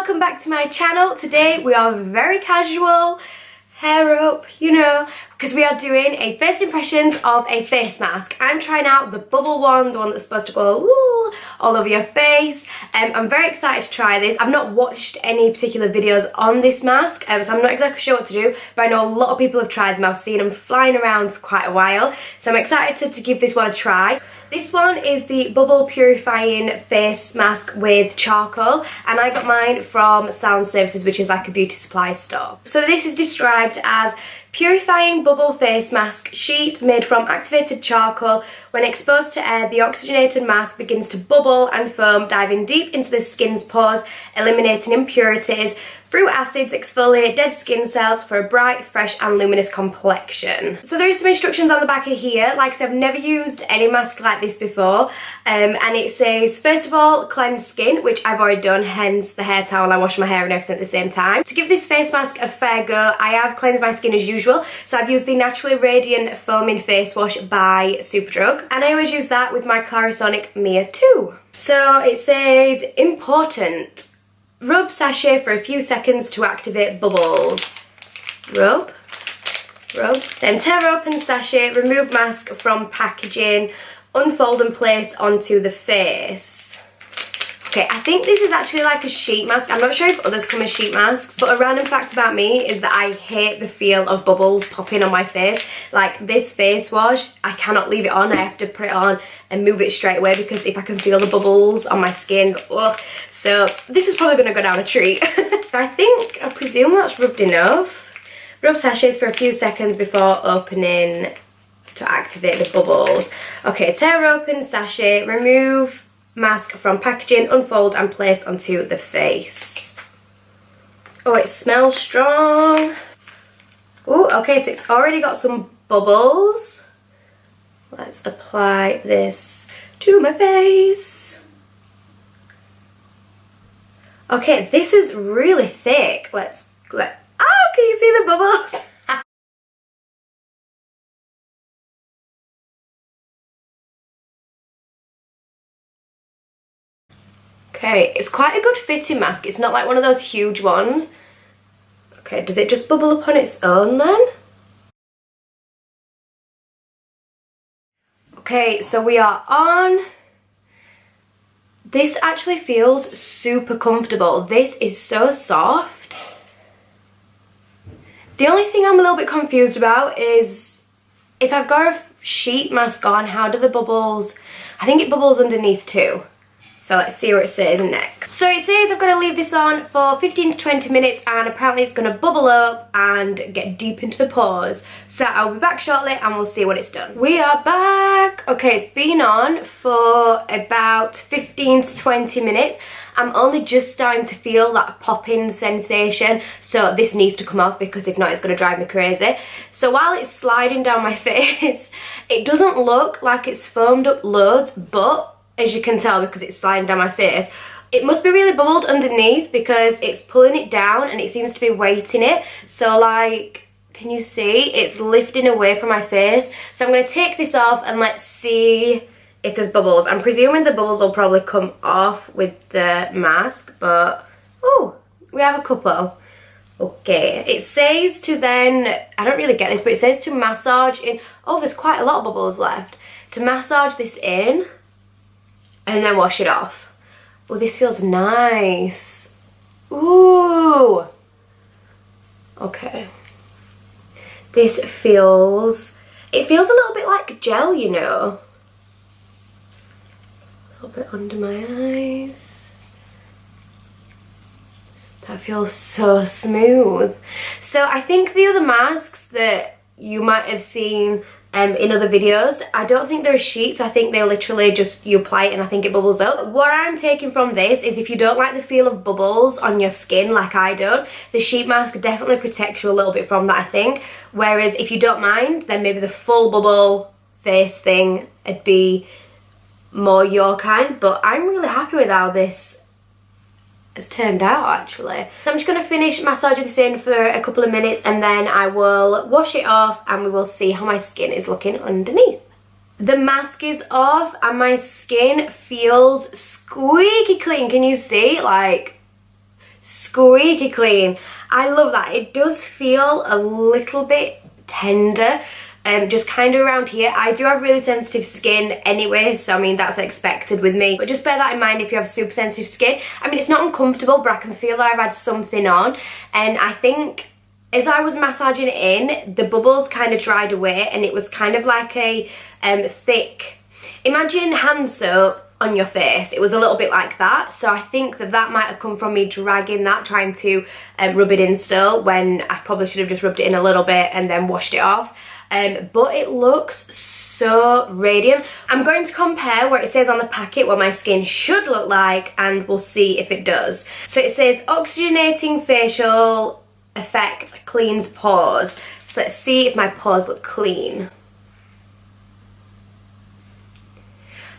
welcome back to my channel. Today we are very casual, hair up, you know, because we are doing a first impressions of a face mask. I'm trying out the bubble one, the one that's supposed to go ooh, all over your face. I'm very excited to try this. I've not watched any particular videos on this mask, so I'm not exactly sure what to do, but I know a lot of people have tried them. I've seen them flying around for quite a while, so I'm excited to give this one a try. This one is the Bubble Purifying Face Mask with Charcoal, and I got mine from Sound Services, which is like a beauty supply store. So this is described as purifying bubble face mask sheet made from activated charcoal. When exposed to air, the oxygenated mask begins to bubble and foam, diving deep into the skin's pores, eliminating impurities. Through acids, exfoliate dead skin cells for a bright, fresh and luminous complexion. So there is some instructions on the back of here. Like I said, I've never used any mask like this before. And it says, first of all, cleanse skin, which I've already done, hence the hair towel. I wash my hair and everything at the same time. To give this face mask a fair go, I have cleansed my skin as usual. So I've used the Naturally Radiant Foaming Face Wash by Superdrug. And I always use that with my Clarisonic Mia too. So it says, important. Rub sachet for a few seconds to activate bubbles. Rub. Then tear open sachet, remove mask from packaging, unfold and place onto the face. Okay, I think this is actually like a sheet mask. I'm not sure if others come as sheet masks, but a random fact about me is that I hate the feel of bubbles popping on my face. Like this face wash, I cannot leave it on. I have to put it on and move it straight away because if I can feel the bubbles on my skin, ugh. So this is probably going to go down a treat. I presume that's rubbed enough. Rub sachets for a few seconds before opening to activate the bubbles. Okay, tear open sachet, remove mask from packaging, unfold and place onto the face. Oh, it smells strong. Oh, okay, so it's already got some bubbles. Let's apply this to my face. Okay, this is really thick. Oh, can you see the bubbles? Okay, it's quite a good fitting mask. It's not like one of those huge ones. Okay, does it just bubble up on its own then? Okay, so we are on. This actually feels super comfortable. This is so soft. The only thing I'm a little bit confused about is if I've got a sheet mask on, how do the bubbles... I think it bubbles underneath too. So let's see what it says next. So it says I've got to leave this on for 15 to 20 minutes and apparently it's going to bubble up and get deep into the pores. So I'll be back shortly and we'll see what it's done. We are back. Okay, it's been on for about 15 to 20 minutes. I'm only just starting to feel that popping sensation, so this needs to come off because if not it's going to drive me crazy. So while it's sliding down my face, it doesn't look like it's foamed up loads, but as you can tell because it's sliding down my face, it must be really bubbled underneath because it's pulling it down and it seems to be weighting it. So like, can you see? It's lifting away from my face. So I'm going to take this off and let's see if there's bubbles. I'm presuming the bubbles will probably come off with the mask, but oh, we have a couple. Okay, it says to then, I don't really get this, but it says to massage in. Oh, there's quite a lot of bubbles left. To massage this in and then wash it off. Oh, this feels nice. Ooh. Okay. This feels, it feels a little bit like gel, you know. A little bit under my eyes. That feels so smooth. So I think the other masks that you might have seen in other videos, I don't think they're sheets. I think they literally just, you apply it and I think it bubbles up. What I'm taking from this is if you don't like the feel of bubbles on your skin like I don't, the sheet mask definitely protects you a little bit from that, I think. Whereas if you don't mind, then maybe the full bubble face thing would be more your kind. But I'm really happy with how this has turned out actually. So I'm just going to finish massaging this in for a couple of minutes and then I will wash it off and we will see how my skin is looking underneath. The mask is off and my skin feels squeaky clean. Can you see? Like, squeaky clean. I love that. It does feel a little bit tender, just kind of around here. I do have really sensitive skin anyway, so I mean that's expected with me, but just bear that in mind if you have super sensitive skin. I mean, it's not uncomfortable, but I can feel that I've had something on, and I think as I was massaging it in, the bubbles kind of dried away, and it was kind of like a thick, imagine hand soap on your face. It was a little bit like that, so I think that that might have come from me dragging that, trying to rub it in still, when I probably should have just rubbed it in a little bit and then washed it off. But it looks so radiant. I'm going to compare what it says on the packet what my skin should look like, and we'll see if it does. So it says oxygenating facial effect cleans pores. So let's see if my pores look clean.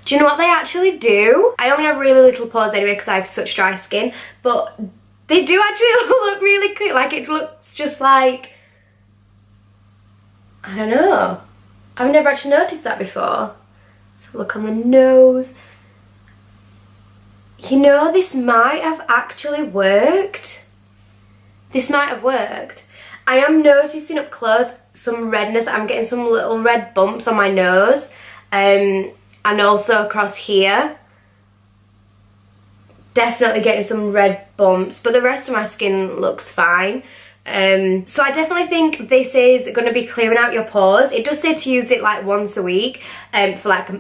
Do you know what they actually do? I only have really little pores anyway because I have such dry skin, but they do actually look really clean. Like, it looks just like, I don't know. I've never actually noticed that before. So look on the nose. You know, this might have actually worked. This might have worked. I am noticing up close some redness. I'm getting some little red bumps on my nose. And also across here. Definitely getting some red bumps, but the rest of my skin looks fine. So I definitely think this is going to be clearing out your pores. It does say to use it like once a week for like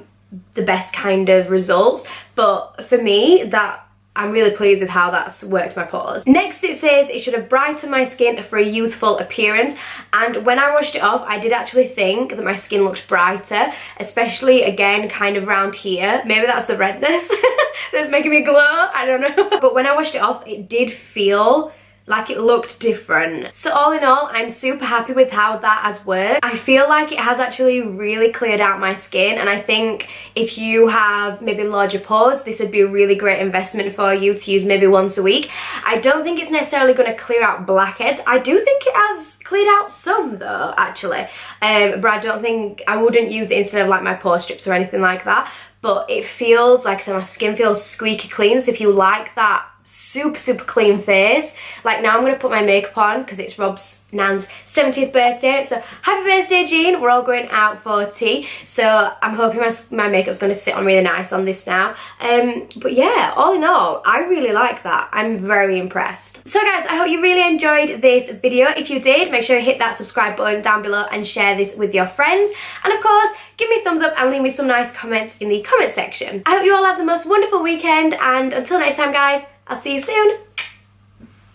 the best kind of results, but for me, that I'm really pleased with how that's worked my pores. Next, it says it should have brightened my skin for a youthful appearance, and when I washed it off, I did actually think that my skin looked brighter, especially again kind of around here. Maybe that's the redness that's making me glow, I don't know. But when I washed it off, it did feel like it looked different. So all in all, I'm super happy with how that has worked. I feel like it has actually really cleared out my skin, and I think if you have maybe larger pores, this would be a really great investment for you to use maybe once a week. I don't think it's necessarily going to clear out blackheads. I do think it has cleared out some though, actually, but I don't think, I wouldn't use it instead of like my pore strips or anything like that. But it feels like, so my skin feels squeaky clean, so if you like that super clean face, like now I'm going to put my makeup on because it's Rob's Nan's 70th birthday, so happy birthday Jean. We're all going out for tea, so I'm hoping my makeup's going to sit on really nice on this now. But yeah, all in all, I really like that. I'm very impressed. So guys, I hope you really enjoyed this video. If you did, make sure you hit that subscribe button down below and share this with your friends, and of course give me a thumbs up and leave me some nice comments in the comment section. I hope you all have the most wonderful weekend, and until next time guys, I'll see you soon.